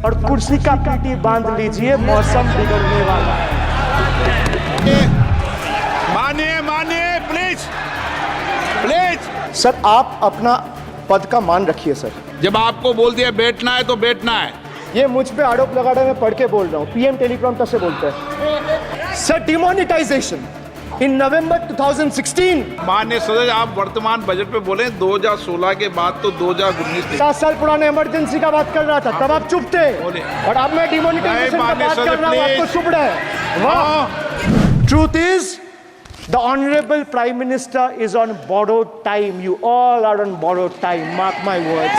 और कुर्सी का पीटी बांध लीजिए, मौसम बिगड़ने वाला है। मानिए प्लीज प्लीज। सर आप अपना पद का मान रखिए सर। जब आपको बोल दिया बैठना है तो बैठना है। ये मुझ पे आरोप लगा रहे, मैं पढ़ के बोल रहा हूँ, पीएम टेलीप्रॉम्प्टर से बोलते हैं। सर डिमोनेटाइजेशन इन नवंबर 2016। माननीय सदस्य, आप वर्तमान बजट पे बोले 2016 के बाद तो 2019 थी। 7 साल पुराने इमरजेंसी का बात कर रहा था, तब आप चुप थे, और अब मैं डिमोनेटाइजेशन का बात कर रहा हूँ, आपको चुप रहे। वाह। Truth is the honorable prime minister is on borrowed time. You all are on borrowed time, mark my words.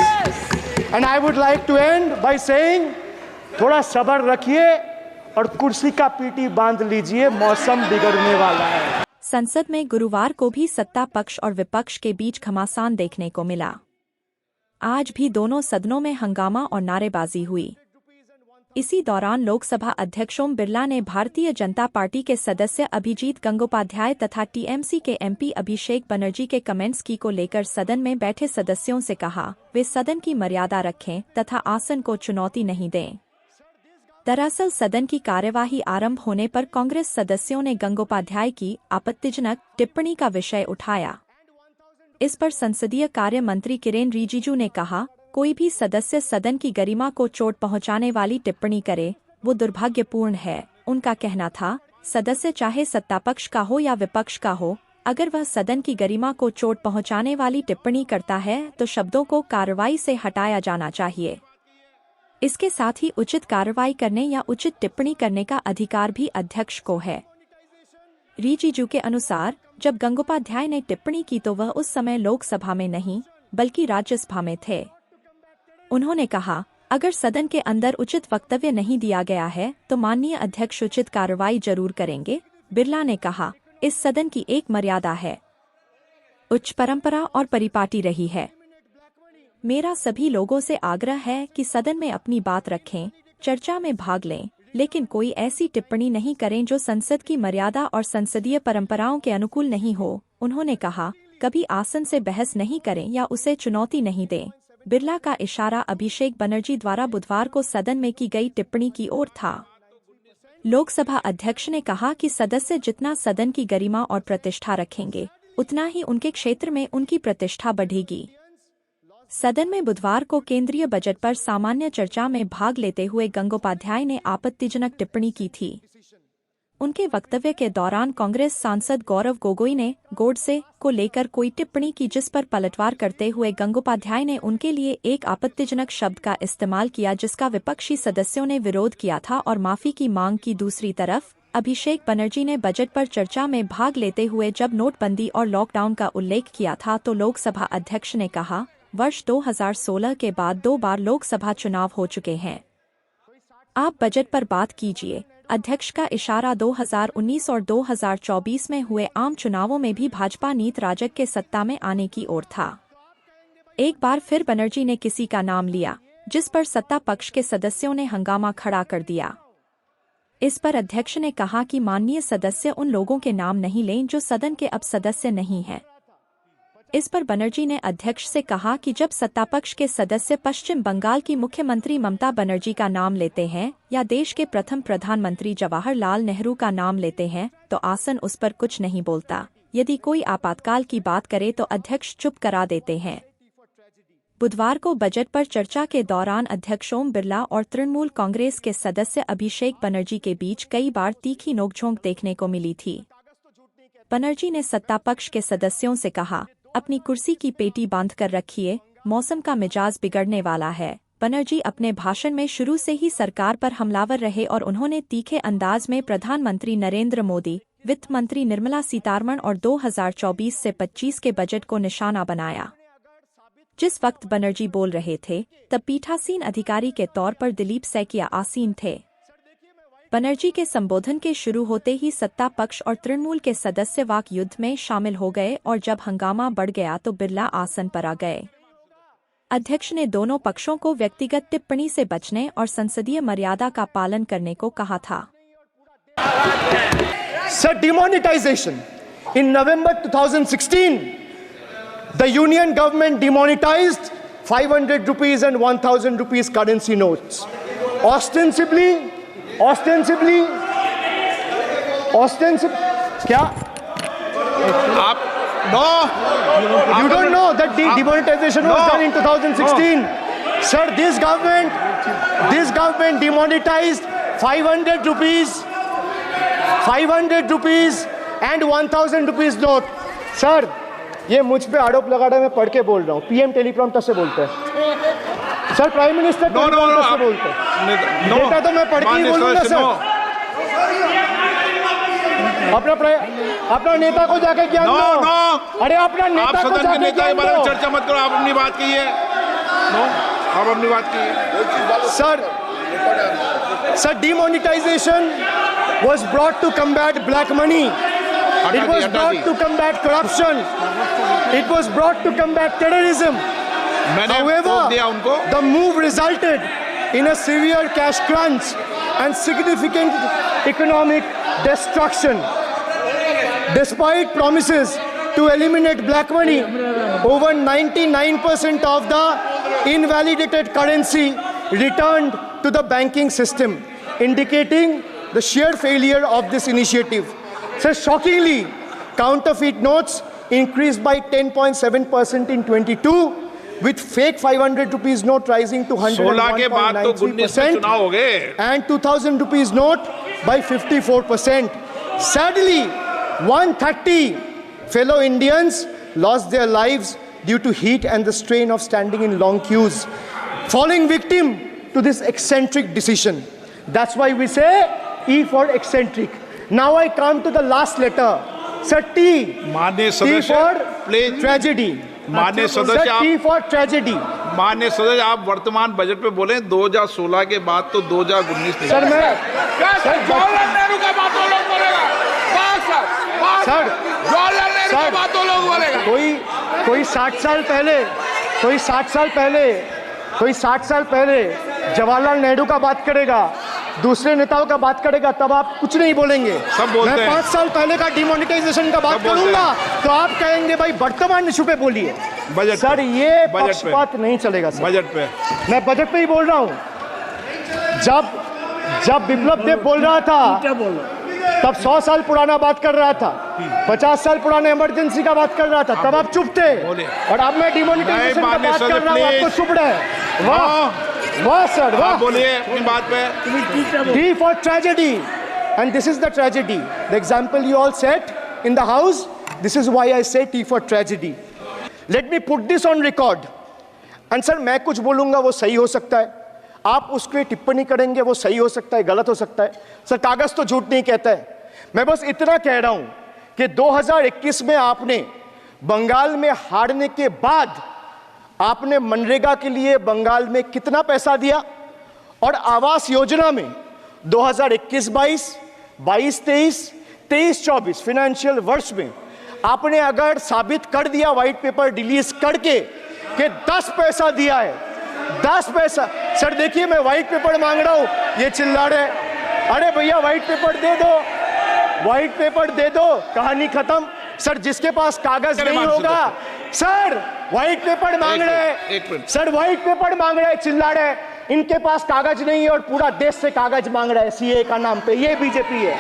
And I would like to end by saying थोड़ा सब्र रखिए और कुर्सी का पीटी बांध लीजिए, मौसम बिगड़ने वाला है। संसद में गुरुवार को भी सत्ता पक्ष और विपक्ष के बीच घमासान देखने को मिला। आज भी दोनों सदनों में हंगामा और नारेबाजी हुई। इसी दौरान लोकसभा अध्यक्ष ओम बिरला ने भारतीय जनता पार्टी के सदस्य अभिजीत गंगोपाध्याय तथा टीएमसी के एमपी अभिषेक बनर्जी के कमेंट्स की को लेकर सदन में बैठे सदस्यों से कहा वे सदन की मर्यादा रखें तथा आसन को चुनौती नहीं दें। दरअसल सदन की कार्यवाही आरंभ होने पर कांग्रेस सदस्यों ने गंगोपाध्याय की आपत्तिजनक टिप्पणी का विषय उठाया। इस पर संसदीय कार्य मंत्री किरेन रिजिजू ने कहा, कोई भी सदस्य सदन की गरिमा को चोट पहुंचाने वाली टिप्पणी करे वो दुर्भाग्यपूर्ण है। उनका कहना था, सदस्य चाहे सत्तापक्ष का हो या विपक्ष का हो, अगर वह सदन की गरिमा को चोट पहुंचाने वाली टिप्पणी करता है तो शब्दों को कार्रवाई से हटाया जाना चाहिए। इसके साथ ही उचित कार्रवाई करने या उचित टिप्पणी करने का अधिकार भी अध्यक्ष को है। रिजिजू के अनुसार जब गंगोपाध्याय ने टिप्पणी की तो वह उस समय लोकसभा में नहीं बल्कि राज्यसभा में थे। उन्होंने कहा, अगर सदन के अंदर उचित वक्तव्य नहीं दिया गया है तो माननीय अध्यक्ष उचित कार्रवाई जरूर करेंगे। बिरला ने कहा, इस सदन की एक मर्यादा है, उच्च परंपरा और परिपाटी रही है। मेरा सभी लोगों से आग्रह है कि सदन में अपनी बात रखें, चर्चा में भाग लें, लेकिन कोई ऐसी टिप्पणी नहीं करें जो संसद की मर्यादा और संसदीय परंपराओं के अनुकूल नहीं हो। उन्होंने कहा, कभी आसन से बहस नहीं करें या उसे चुनौती नहीं दें। बिरला का इशारा अभिषेक बनर्जी द्वारा बुधवार को सदन में की गई टिप्पणी की ओर था। लोकसभा अध्यक्ष ने कहा कि सदस्य जितना सदन की गरिमा और प्रतिष्ठा रखेंगे उतना ही उनके क्षेत्र में उनकी प्रतिष्ठा बढ़ेगी। सदन में बुधवार को केंद्रीय बजट पर सामान्य चर्चा में भाग लेते हुए गंगोपाध्याय ने आपत्तिजनक टिप्पणी की थी। उनके वक्तव्य के दौरान कांग्रेस सांसद गौरव गोगोई ने गोडसे को लेकर कोई टिप्पणी की, जिस पर पलटवार करते हुए गंगोपाध्याय ने उनके लिए एक आपत्तिजनक शब्द का इस्तेमाल किया, जिसका विपक्षी सदस्यों ने विरोध किया था और माफी की मांग की। दूसरी तरफ अभिषेक बनर्जी ने बजट पर चर्चा में भाग लेते हुए जब नोटबंदी और लॉकडाउन का उल्लेख किया था तो लोकसभा अध्यक्ष ने कहा, वर्ष 2016 के बाद 2 बार लोकसभा चुनाव हो चुके हैं, आप बजट पर बात कीजिए। अध्यक्ष का इशारा 2019 और 2024 में हुए आम चुनावों में भी भाजपा नीत राजग के सत्ता में आने की ओर था। एक बार फिर बनर्जी ने किसी का नाम लिया, जिस पर सत्ता पक्ष के सदस्यों ने हंगामा खड़ा कर दिया। इस पर अध्यक्ष ने कहा कि माननीय सदस्य उन लोगों के नाम नहीं लें जो सदन के अब सदस्य नहीं हैं। इस पर बनर्जी ने अध्यक्ष से कहा कि जब सत्तापक्ष के सदस्य पश्चिम बंगाल की मुख्यमंत्री ममता बनर्जी का नाम लेते हैं या देश के प्रथम प्रधानमंत्री जवाहरलाल नेहरू का नाम लेते हैं तो आसन उस पर कुछ नहीं बोलता। यदि कोई आपातकाल की बात करे तो अध्यक्ष चुप करा देते हैं। बुधवार को बजट पर चर्चा के दौरान अध्यक्ष ओम बिरला और तृणमूल कांग्रेस के सदस्य अभिषेक बनर्जी के बीच कई बार तीखी नोकझोंक देखने को मिली थी। बनर्जी ने सत्तापक्ष के सदस्यों से कहा, अपनी कुर्सी की पेटी बांध कर रखिए, मौसम का मिजाज बिगड़ने वाला है। बनर्जी अपने भाषण में शुरू से ही सरकार पर हमलावर रहे और उन्होंने तीखे अंदाज में प्रधानमंत्री नरेंद्र मोदी, वित्त मंत्री निर्मला सीतारमण और 2024 से 25 के बजट को निशाना बनाया। जिस वक्त बनर्जी बोल रहे थे तब पीठासीन अधिकारी के तौर पर दिलीप सैकिया आसीन थे। बनर्जी के संबोधन के शुरू होते ही सत्ता पक्ष और तृणमूल के सदस्य वाक युद्ध में शामिल हो गए और जब हंगामा बढ़ गया तो बिरला आसन पर आ गए। अध्यक्ष ने दोनों पक्षों को व्यक्तिगत टिप्पणी से बचने और संसदीय मर्यादा का पालन करने को कहा था। Sir demonetisation in November 2016 the union government demonetized 500 rupees and 1000 rupees currency notes. ostensibly, क्या? आप no, You don't know that the demonetization was done in 2016. Sir, this government demonetized 500 rupees and 1000 rupees note. Sir, ये मुझ पे आरोप लगा रहा है, मैं पढ़ के बोल रहा हूँ. PM टेलीप्रॉम्प्टर से बोलते हैं. सर, प्राइम मिनिस्टर टेलीप्रॉम्प्टर से बोलते हैं. डेटा तो मैं पढ़ के ही बोलूंगा सर. अपना नेता को जाके ज्ञान दो. अरे अपना नेता को जाके नेता के ज्ञान बारे में दो. चर्चा मत करो, आप अपनी बात कीजिए. आप अपनी बात कीजिए. Sir, demonetization was brought to combat black money. It was brought to combat corruption. It was brought to combat terrorism. However, the move resulted in a severe cash crunch and significant economic destruction. Despite promises to eliminate black money, over 99% of the invalidated currency returned to the banking system, indicating the sheer failure of this initiative. So shockingly, counterfeit notes increased by 10.7% in 22, with fake 500 rupees note rising to 101.93% and 2000 rupees note by 54%. Sadly, 130 fellow Indians lost their lives due to heat and the strain of standing in long queues, falling victim to this eccentric decision. That's why we say E for eccentric. Now I come to the last letter. Sir, T. माननीय T सदस्य, for please. tragedy. माननीय Sir, सदस्य, T for tragedy. माननीय सदस्य, आप वर्तमान budget पे बोले 2016 के बाद तो 2019 नहीं. सर मैं जवाहरलाल नेहरू का बात वो लोग बोलेगा. सर जवाहरलाल नेहरू का बात वो लोग बोलेगा. कोई 60 साल पहले जवाहरलाल नेहरू का बात करेगा, दूसरे नेताओं का बात करेगा, तब आप कुछ नहीं बोलेंगे. सब बोलते मैं हैं. 5 साल पहले का डिमोनेटाइजेशन का बात करूंगा तो आप कहेंगे भाई वर्तमान इशू पे बोलिए. बजट सर पे. ये बजट पे. पक्षपात नहीं चलेगा सर. बजट पे मैं बजट पे ही बोल रहा हूँ. जब बिप्लब देव बोल रहा था तब 100 साल पुराना बात कर रहा था, 50 साल पुराने इमरजेंसी का बात कर रहा था, तब आप चुप थे. और अब मैं डिमोनेटाइजेशन का बात कर रहा हूँ, आपको चुप रहे. वाह वाह सर वाह. बोलिए अपनी बात पे. T for tragedy, and this is the tragedy. The example you all set in the house, this is why I say T for tragedy. Let me put this on record. And sir, मैं कुछ बोलूंगा वो सही हो सकता है, आप उसके टिप्पणी करेंगे वो सही हो सकता है, गलत हो सकता है. सर कागज तो झूठ नहीं कहता है. मैं बस इतना कह रहा हूं कि 2021 में आपने बंगाल में हारने के बाद आपने मनरेगा के लिए बंगाल में कितना पैसा दिया, और आवास योजना में 2021-22, 22-23, 23-24 फाइनेंशियल वर्ष में आपने अगर साबित कर दिया व्हाइट पेपर रिलीज करके कि 10 पैसा दिया है, 10 पैसा. सर देखिए मैं व्हाइट पेपर मांग रहा हूं, ये चिल्ला रहे. अरे भैया व्हाइट पेपर दे दो, व्हाइट पेपर दे दो, कहानी खत्म. सर जिसके पास कागज नहीं होगा, सर व्हाइट पेपर मांग रहे, सर व्हाइट पेपर मांग रहे, चिल्ला रहे. इनके पास कागज नहीं है और पूरा देश से कागज मांग रहा है सीए का नाम पे. ये बीजेपी है.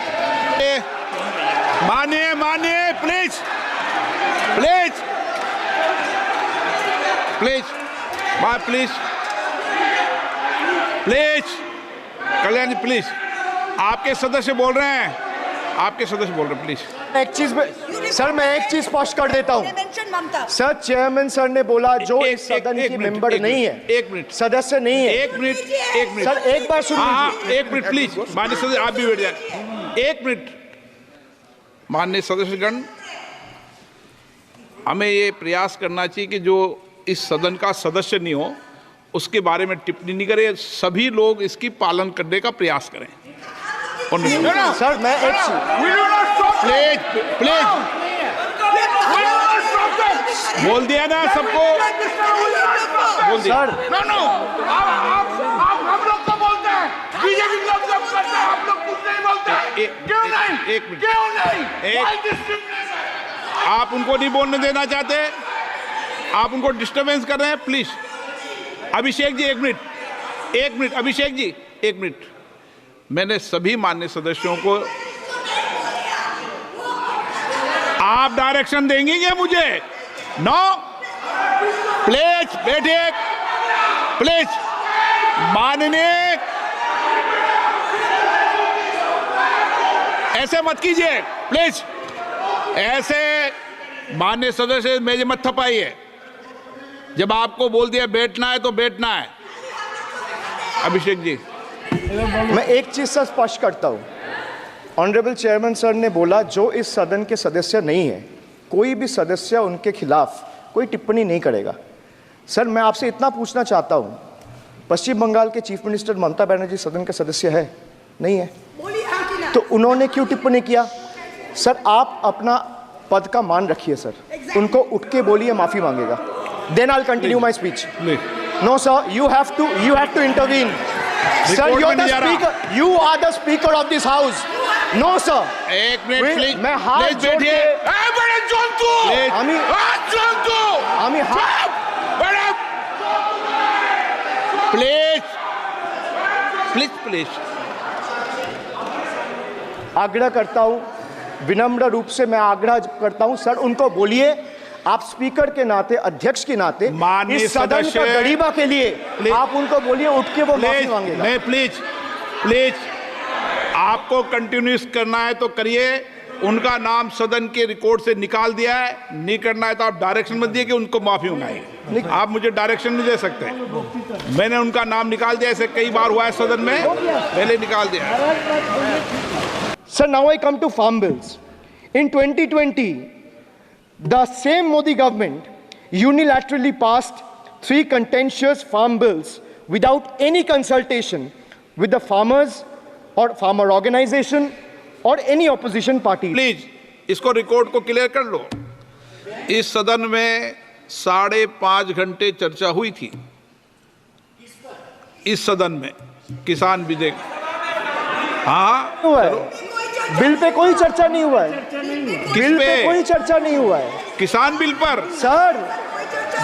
मानिए प्लीज कल्याण जी प्लीज. आपके सदस्य बोल रहे हैं, प्लीज. एक चीज सर मैं एक चीज स्पष्ट कर देता हूं. सर चेयरमैन सर ने बोला जो इस सदन की मेंबर नहीं है, 1 मिनट सदस्य नहीं है. 1 मिनट सर एक बार सुन लीजिए. 1 मिनट प्लीज. माननीय सदस्य आप भी बैठ जाए. 1 मिनट. माननीय सदस्यगण, हमें ये प्रयास करना चाहिए कि जो इस सदन का सदस्य नहीं हो उसके बारे में टिप्पणी नहीं करें. सभी लोग इसकी पालन करने का प्रयास करें. सर मैं एक प्लीज बोल दिया ना सबको. बोल दिया. सर आप हम लोग को बोलते हैं, बीजेपी लोग जब करते हैं आप लोग कुछ नहीं बोलते. क्यों नहीं? एक मिनट. क्यों नहीं? आप उनको नहीं बोलने देना चाहते, आप उनको डिस्टर्बेंस कर रहे हैं. Please Abhishek ji 1 minute. एक मिनट अभिषेक जी, एक मिनट। मैंने सभी माननीय सदस्यों को, आप डायरेक्शन देंगे क्या मुझे? नो, प्लीज बैठिए, प्लीज। माननीय, ऐसे मत कीजिए प्लीज, ऐसे माननीय सदस्य मेरे मत थपाइए। जब आपको बोल दिया बैठना है तो बैठना है। अभिषेक जी, मैं एक चीज से स्पष्ट करता हूं। ऑनरेबल चेयरमैन सर ने बोला जो इस सदन के सदस्य नहीं है, कोई भी सदस्य उनके खिलाफ कोई टिप्पणी नहीं करेगा। सर मैं आपसे इतना पूछना चाहता हूं, पश्चिम बंगाल के चीफ मिनिस्टर ममता बनर्जी सदन के सदस्य है? नहीं है, तो उन्होंने क्यों टिप्पणी किया? सर आप अपना पद का मान रखिए सर, उनको उठ के बोलिए माफी मांगेगा। Then I will continue my speech. No sir, you have to intervene. Sir, you're the speaker. You are the speaker of this house. No sir. एक मिनट प्लीज, मैं हाथ जोड़ के बड़े जंतु, हाथ जंतु, আমি बड़े प्लीज प्लीज प्लीज आग्रह करता हूं, विनम्र रूप से मैं आग्रह करता हूं सर, उनको बोलिए आप स्पीकर के नाते, अध्यक्ष के नाते, माननीय इस सदन सदस्य, का गरिमा के लिए आप उनको बोलिए उठ के वो माफी मांगेगा। नहीं प्लीज प्लीज, आपको कंटिन्यूस करना है तो करिए। उनका नाम सदन के रिकॉर्ड से निकाल दिया है, नहीं करना है तो आप डायरेक्शन मत दिए कि उनको माफी मंगाइए। आप मुझे डायरेक्शन नहीं दे सकते। मैंने उनका नाम निकाल दिया, ऐसे कई बार हुआ है सदन में, पहले निकाल दिया। Sir, now I come to farm bills. In 2020, the same Modi government unilaterally passed 3 contentious farm bills without any consultation with the farmers or farmer organization or any opposition party. Please इसको record को clear कर लो। इस सदन में 5.5 घंटे चर्चा हुई थी, इस सदन में किसान विधेयक। हाँ, हुआ है बिल पे कोई चर्चा नहीं हुआ है, बिल पे कोई चर्चा नहीं हुआ है किसान बिल पर। सर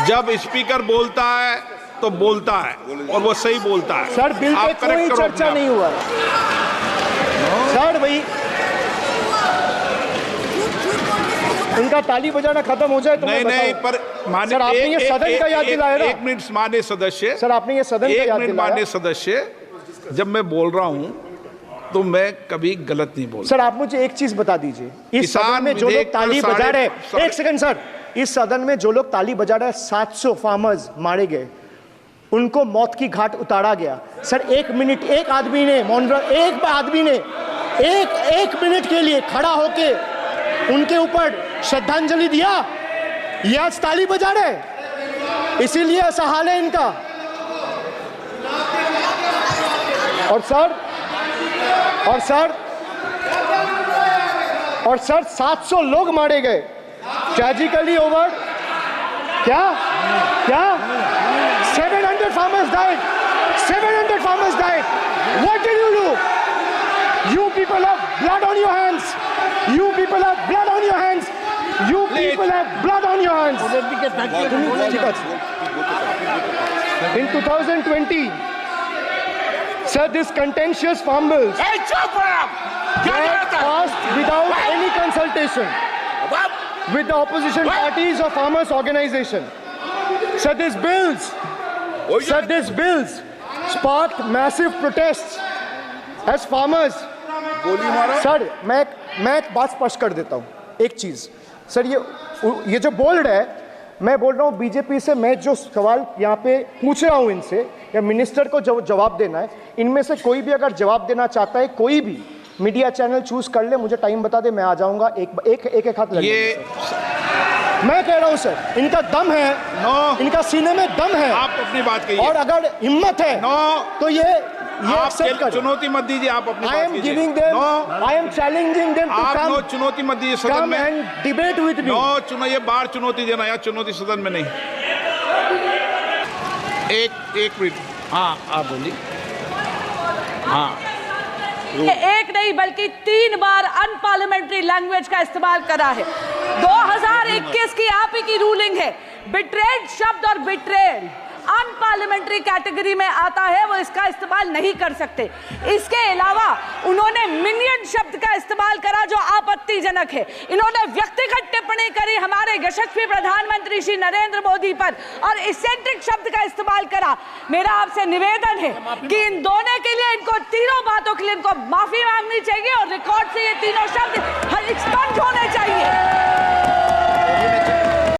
जब स्पीकर बोलता है तो बोलता है और वो सही बोलता है। सर बिल पे आप correct कोई करो चर्चा अपने नहीं हुआ है सर। भाई उनका ताली बजाना खत्म हो जाए तो नहीं मैं नहीं, बताऊं। पर माननीय सर आपने ये सदन का याद दिलाया ना। एक मिनट माननीय सदस्य, सर आपने ये सदन का एक याद मिनट दिलाया। माननीय सदस्य, जब मैं बोल रहा हूं तो मैं कभी गलत नहीं बोल। सर आप मुझे एक चीज बता दीजिए, इस सदन में जो लोग ताली बजा रहे हैं, एक सेकंड सर, इस सदन में जो लोग ताली बजा रहे हैं, 700 फार्मर्स मारे गए, उनको मौत की घाट उतारा गया। सर एक मिनट, एक आदमी ने एक आदमी ने एक मिनट के लिए खड़ा होके उनके ऊपर श्रद्धांजलि दिया, ये आज ताली बजा रहे, इसीलिए ऐसा हाल है इनका। और सर 700 लोग मारे गए, ट्रेजिकली ओवर। क्या 700 farmers died. 700 farmers died. What did you do? You people have blood on your hands. You people have blood on your hands. You people have blood on your hands. In 2020, sir, this contentious farm bills were passed without any consultation with the opposition parties or farmers organization. Sir, these bills sparked massive protests as farmers. Sir मैं एक बात स्पष्ट कर देता हूँ, एक चीज sir, ये जो बोल्ड है, मैं बोल रहा हूँ बीजेपी से, मैं जो सवाल यहाँ पे पूछ रहा हूँ इनसे, या मिनिस्टर को जवाब देना है, इनमें से कोई भी अगर जवाब देना चाहता है, कोई भी मीडिया चैनल चूज कर ले, मुझे टाइम बता दे, मैं आ जाऊंगा। एक हाथ लग ये मैं कह रहा हूं सर, इनका दम है, इनका सीने में दम है, आप अपनी बात कहिए, और अगर हिम्मत है तो ये आप चुनौती मत दीजिए, आप अपनी बात कीजिए। I am challenging them to आप come, नो चुनौती मत दीजिए सदन में, and debate with me. No ये बाहर चुनौती देना, या चुनौती सदन में नहीं। एक मिनट, हाँ आप बोलिए। हाँ, एक नहीं बल्कि 3 बार अनपार्लियामेंट्री लैंग्वेज का इस्तेमाल करा है। 2021 की आप ही की रूलिंग है, बिट्रेड शब्द और बिट्रेड अनपार्लियामेंट्री कैटेगरी में आता है वो इसका इस्तेमाल नहीं कर सकते। इसके अलावा उन्होंने मिनियन शब्द का इस्तेमाल करा जो आपत्तिजनक है। इन्होंने व्यक्तिगत टिप्पणी करी हमारे यशस्वी प्रधानमंत्री श्री नरेंद्र मोदी पर और इसेंट्रिक शब्द का इस्तेमाल करा। मेरा आपसे निवेदन है कि इन दोनों के लिए, इनको तीनों बातों के लिए इनको माफी मांगनी चाहिए और रिकॉर्ड से ये तीनों शब्द